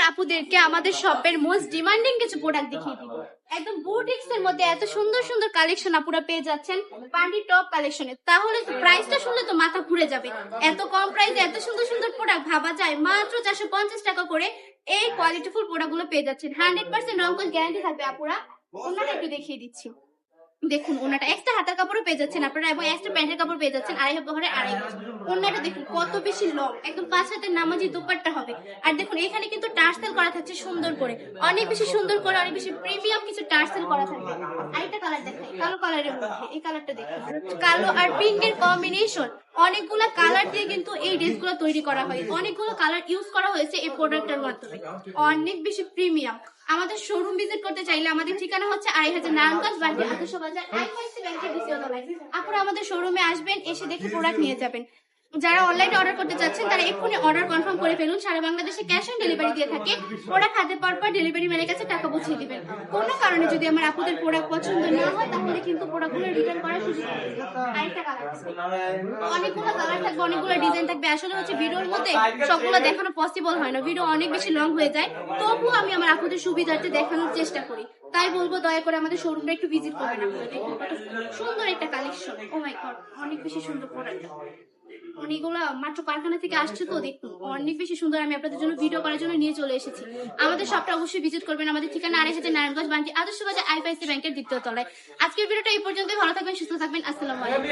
আপুদেরকে আমাদের শপের most demanding কিছু প্রোডাক্ট দেখিয়ে দিব। একদম বুটিক্স এর মধ্যে এত সুন্দর সুন্দর কালেকশন আপুরা পেয়ে যাচ্ছেন পান্ডি টপ কালেকশনে। তাহলে প্রাইসটা শুনলে তো মাথা ঘুরে যাবে। এত কম প্রাইসে এত সুন্দর সুন্দর প্রোডাক্ট ভাবা যায়? মাত্র 450 টাকা করে এই কোয়ালিটিফুল প্রোডাক্ট গুলো পেয়ে যাচ্ছেন। 100% রংকশ গ্যারান্টি থাকবে আপুরা। ওনারা একটু দেখিয়ে দিচ্ছি, দেখুন ওনাটা এক্সট্রা হাতার কাপড়ও পেয়ে যাচ্ছেন আপনারা এবং এক্সট্রা প্যান্টের কাপড় পেয়ে যাচ্ছেন আড়াই বহরে আড়াই গজ। ওনাটা দেখুন কত বেশি লং, একদম 5 হাতের নামাজি দোপাট্টা হবে। আর দেখুন এখানে কিন্তু টার্সেল করা থাকছে সুন্দর করে, অনেক বেশি সুন্দর করে, অনেক বেশি প্রিমিয়াম কিছু টার্সেল করা থাকবে। আরেকটা কালার দেখাই, কালো কালারের মধ্যে এই কালারটা দেখুন, কালো আর পিঙ্ক এর কম্বিনেশন। অনেকগুলো কালার দিয়ে কিন্তু এই ড্রেসগুলো তৈরি করা হয়, অনেকগুলো কালার ইউজ করা হয়েছে এই প্রোডাক্টের মাধ্যমে, অনেক বেশি প্রিমিয়াম। আমাদের শোরুম ভিজিট করতে চাইলে আমাদের ঠিকানা হচ্ছে 2500 নারায়ণগঞ্জ বান্টি আদর্শ বাজার আইফাইসি ব্যাংকের দ্বিতীয় তলায়। আপনারা আমাদের শোরুমে আসবেন, এসে দেখে প্রোডাক্ট নিয়ে যাবেন। যারা অনলাইনে অর্ডার করতে চাচ্ছেন তারা এক্ষুনি অর্ডার কনফার্ম করে ফেলুন। সারা বাংলাদেশে ক্যাশ অন ডেলিভারি দিয়ে থাকে। প্রোডাক্ট হাতে পাওয়ার পর ডেলিভারি ম্যানের কাছে টাকা পৌঁছে দিবেন। কোনো কারণে যদি আমার আপুদের প্রোডাক্ট পছন্দ না হয় তাহলে কিন্তু প্রোডাক্টগুলো রিটার্ন করার সুযোগ আছে। আরেকটা কালার আছে, অনেকগুলো কালার থাকবে, অনেকগুলো ডিজাইন থাকবে। আসলে হচ্ছে ভিডিওর মধ্যে সবগুলো দেখানো পসিবল হয় না, ভিডিও অনেক বেশি লং হয়ে যায়। তবুও আমি আমার আপুদের সুবিধার্থে দেখানোর চেষ্টা করি। তাই বলবো দয়া করে আমাদের শোরুমটা একটু ভিজিট করবেন। আপনারা দেখুন কত সুন্দর একটা কালেকশন। ও মাই গড, অনেক বেশি সুন্দর প্রোডাক্ট। অনেকগুলো মাত্র কারখানা থেকে আসছে তো দেখুন অনেক বেশি সুন্দর। আমি আপনাদের জন্য ভিডিও করার জন্য নিয়ে চলে এসেছি। আমাদের শপটা অবশ্যই ভিজিট করবেন। আমাদের ঠিকানা 2500 নারায়ণগঞ্জ বান্টি আদর্শ বাজার আইফাইসি ব্যাংকের দ্বিতীয় তলায়। আজকের ভিডিওটা এই পর্যন্ত। ভালো থাকবেন, সুস্থ থাকবেন। আসসালামু আলাইকুম।